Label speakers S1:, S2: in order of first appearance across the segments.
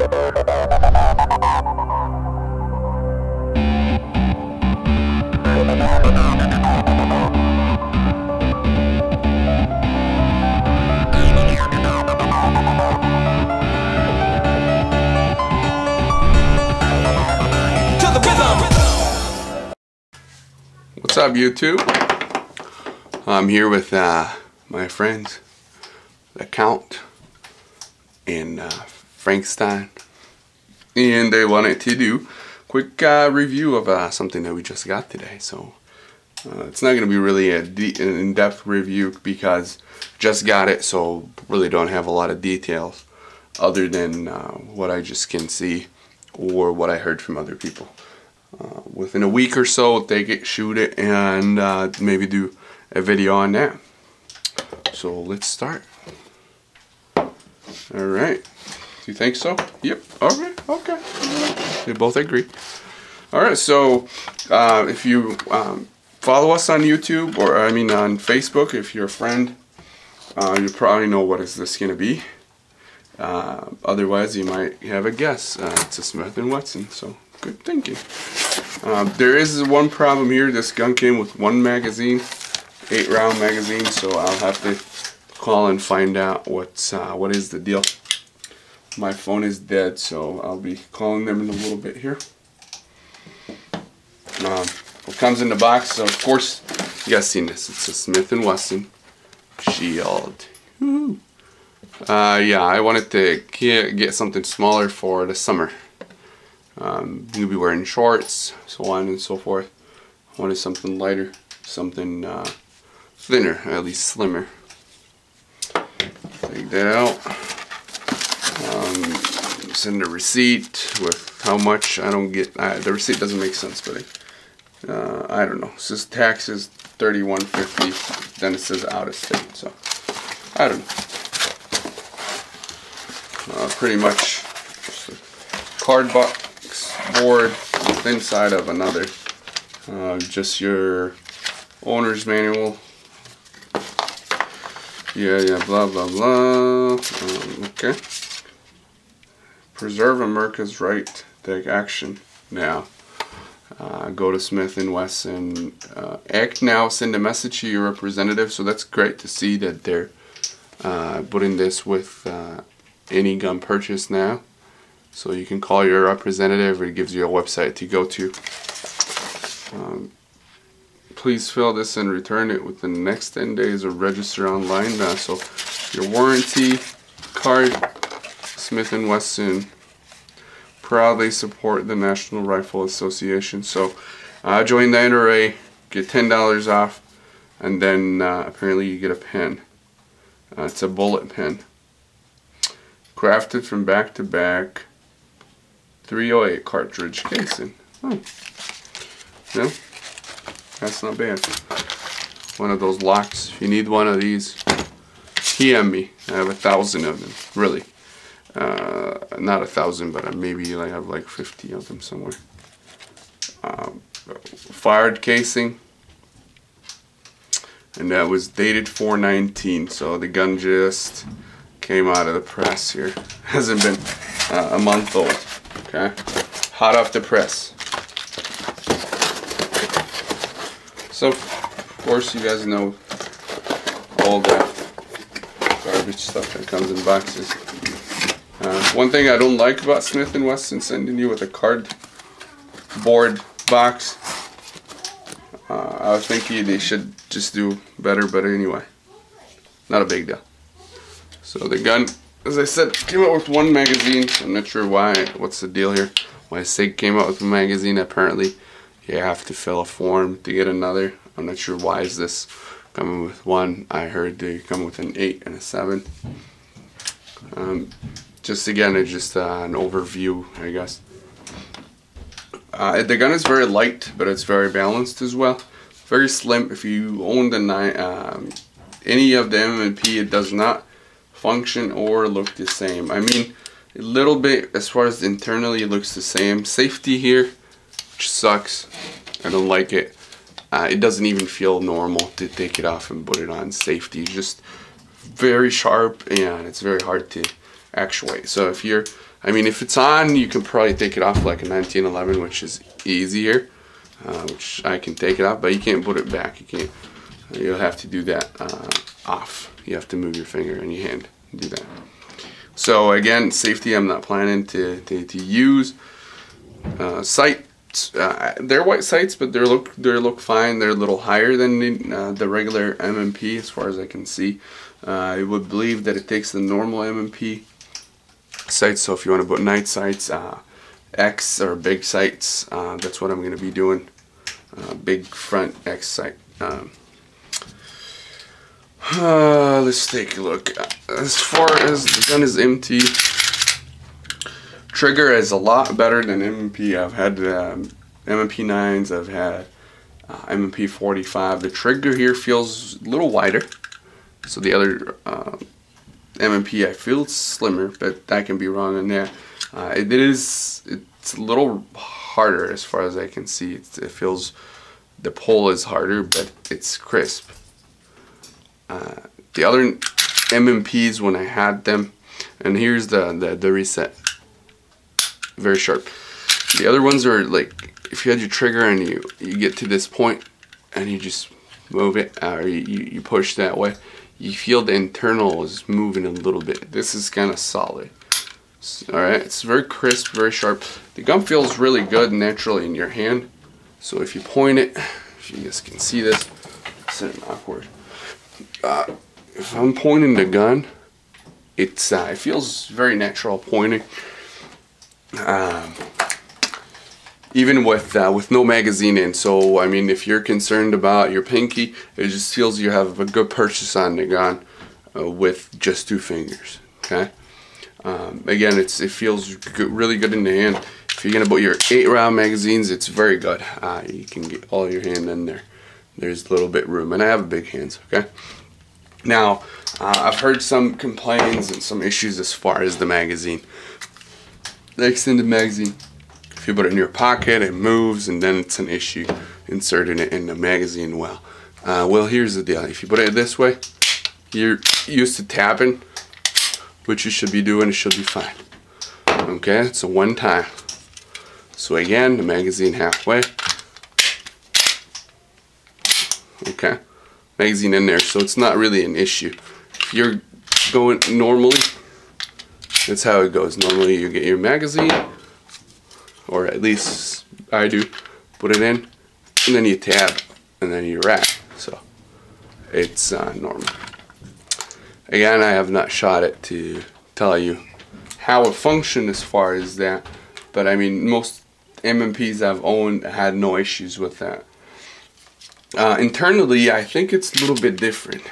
S1: What's up, YouTube? I'm here with my friends, the Count and Frankenstein, and they wanted to do a quick review of something that we just got today. So it's not going to be really an in-depth review because just got it, so really don't have a lot of details other than what I just can see or what I heard from other people. Within a week or so, take it, shoot it, and maybe do a video on that. So let's start. Alright. Do you think so? Yep. Okay. Okay. We both agree. Alright, so if you follow us on YouTube, or I mean on Facebook, if you're a friend, you probably know what is this going to be. Otherwise, you might have a guess. It's a Smith & Wesson, so good thinking. There is one problem here. This gun came with one magazine, 8-round magazine, so I'll have to call and find out what is the deal. My phone is dead, so I'll be calling them in a little bit here. What comes in the box, so of course, you guys seen this. It's a Smith & Wesson Shield. Woo. Yeah, I wanted to get something smaller for the summer. You'll be wearing shorts, so on and so forth. I wanted something lighter, something thinner, at least slimmer. Take that out. Send a receipt with how much. I don't get. The receipt doesn't make sense, but I don't know. It says taxes $31.50. Then it says out of state. So I don't know. Pretty much just a card box board inside of another. Just your owner's manual. Yeah, blah blah blah. Okay. Preserve America's right to take action now. Go to Smith & Wesson. Act now. Send a message to your representative. So that's great to see that they're putting this with any gun purchase now. So you can call your representative, or it gives you a website to go to. Please fill this and return it within the next 10 days, or register online. So your warranty card, Smith & Wesson proudly support the National Rifle Association. So join the NRA, get $10 off, and then apparently you get a pen. It's a bullet pen. Crafted from back to back 308 cartridge casing. Oh. Yeah, that's not bad. One of those locks. If you need one of these, PM me. I have 1,000 of them. Really. Not 1,000, but maybe I have like 50 of them somewhere. Fired casing. And that was dated 4/19. So the gun just came out of the press here. Hasn't been a month old. Okay, hot off the press. So, of course, you guys know all that garbage stuff that comes in boxes. One thing I don't like about Smith & Wesson sending you with a cardboard box. I was thinking they should just do better, but anyway, not a big deal. So the gun, as I said, came out with one magazine. I'm not sure why. What's the deal here? Why SIG came out with a magazine? Apparently, you have to fill a form to get another. I'm not sure why is this coming with one. I heard they come with an 8 and a 7. Just again, it's just an overview, I guess. The gun is very light, but it's very balanced as well. Very slim. If you own the any of the M&P, it does not function or look the same. I mean, a little bit as far as internally it looks the same. Safety here, which sucks. I don't like it. It doesn't even feel normal to take it off and put it on. Safety is just very sharp, and it's very hard to actuate. So if you're, I mean, if it's on, you can probably take it off like a 1911, which is easier, which I can take it off, but you can't put it back. You can't. You'll have to do that off. You have to move your finger and your hand and do that. So again, safety, I'm not planning to use. Sights, they're white sights, but they look fine. They're a little higher than the regular M&P as far as I can see. I would believe that it takes the normal M&P sights. So if you want to put night sights, X or big sights, that's what I'm going to be doing. Big front X sight. Let's take a look. As far as the gun is empty, trigger is a lot better than M&P. I've had M&P 9s, I've had M&P 45. The trigger here feels a little wider. So the other M&P I feel slimmer, but I can be wrong on that. It's a little harder as far as I can see. It feels, the pull is harder, but it's crisp. The other M&Ps when I had them, and here's the reset, very sharp. The other ones are like, if you had your trigger and you get to this point and you just move it, or you push that way, you feel the internal is moving a little bit. This is kind of solid. Alright, it's very crisp, very sharp. The gun feels really good naturally in your hand. So if you point it, if you guys can see this, it's awkward. If I'm pointing the gun, it feels very natural pointing. Even with no magazine in. So I mean, if you're concerned about your pinky, it just feels you have a good purchase on the gun with just 2 fingers. Okay. Again, it feels good, really good in the hand. If you're gonna put your 8-round magazines, it's very good. You can get all your hand in there. There's a little bit room, and I have big hands. Okay. Now, I've heard some complaints and some issues as far as the magazine. The extended magazine. If you put it in your pocket, it moves, and then it's an issue inserting it in the magazine well. Well, here's the deal. If you put it this way, you're used to tapping, which you should be doing, it should be fine. Okay, it's a one time. So again, the magazine halfway. Okay, magazine in there, so it's not really an issue. If you're going normally, that's how it goes. Normally you get your magazine, or at least I do, put it in, and then you tab, and then you rack. So it's normal. Again, I have not shot it to tell you how it functioned as far as that, but I mean, most M&Ps I've owned had no issues with that. Internally, I think it's a little bit different.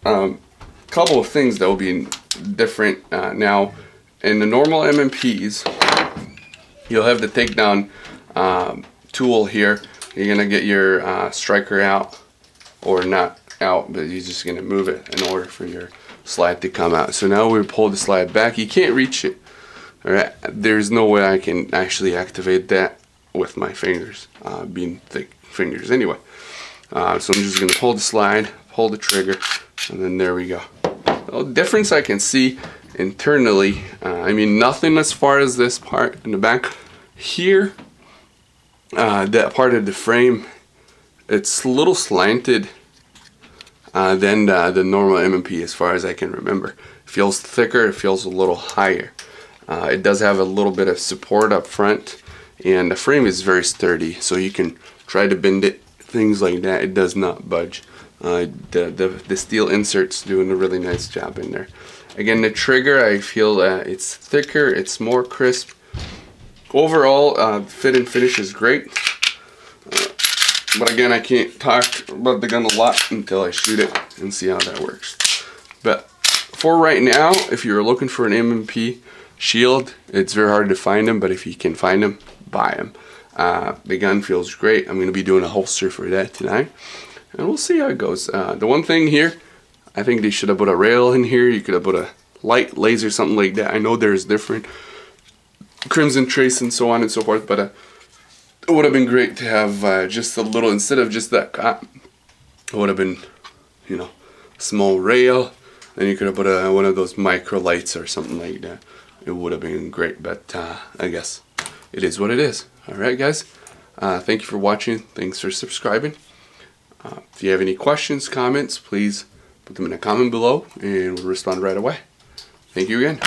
S1: Couple of things that will be different now. In the normal M&Ps, you'll have the takedown tool here. You're gonna get your striker out, or not out, but you're just gonna move it in order for your slide to come out. So now we pull the slide back. You can't reach it. All right, there's no way I can actually activate that with my fingers, being thick fingers anyway. So I'm just gonna pull the slide, pull the trigger, and then there we go. The difference I can see internally, I mean, nothing as far as this part in the back here. That part of the frame, it's a little slanted than the normal M&P as far as I can remember. It feels thicker, it feels a little higher. It does have a little bit of support up front, and the frame is very sturdy, so you can try to bend it, things like that. It does not budge. The steel insert's doing a really nice job in there. Again, the trigger, I feel it's thicker, it's more crisp. Overall, fit and finish is great. But again, I can't talk about the gun a lot until I shoot it and see how that works. But for right now, if you're looking for an M&P Shield, it's very hard to find them, but if you can find them, buy them. The gun feels great. I'm going to be doing a holster for that tonight, and we'll see how it goes. The one thing here, I think they should have put a rail in here. You could have put a light laser, something like that. I know there's different crimson trace and so on and so forth, but it would have been great to have just a little, instead of just that cop, it would have been, you know, small rail, Then you could have put one of those micro lights or something like that. It would have been great, but I guess it is what it is. Alright guys, thank you for watching. Thanks for subscribing. If you have any questions, comments, please put them in a comment below and we'll respond right away. Thank you again.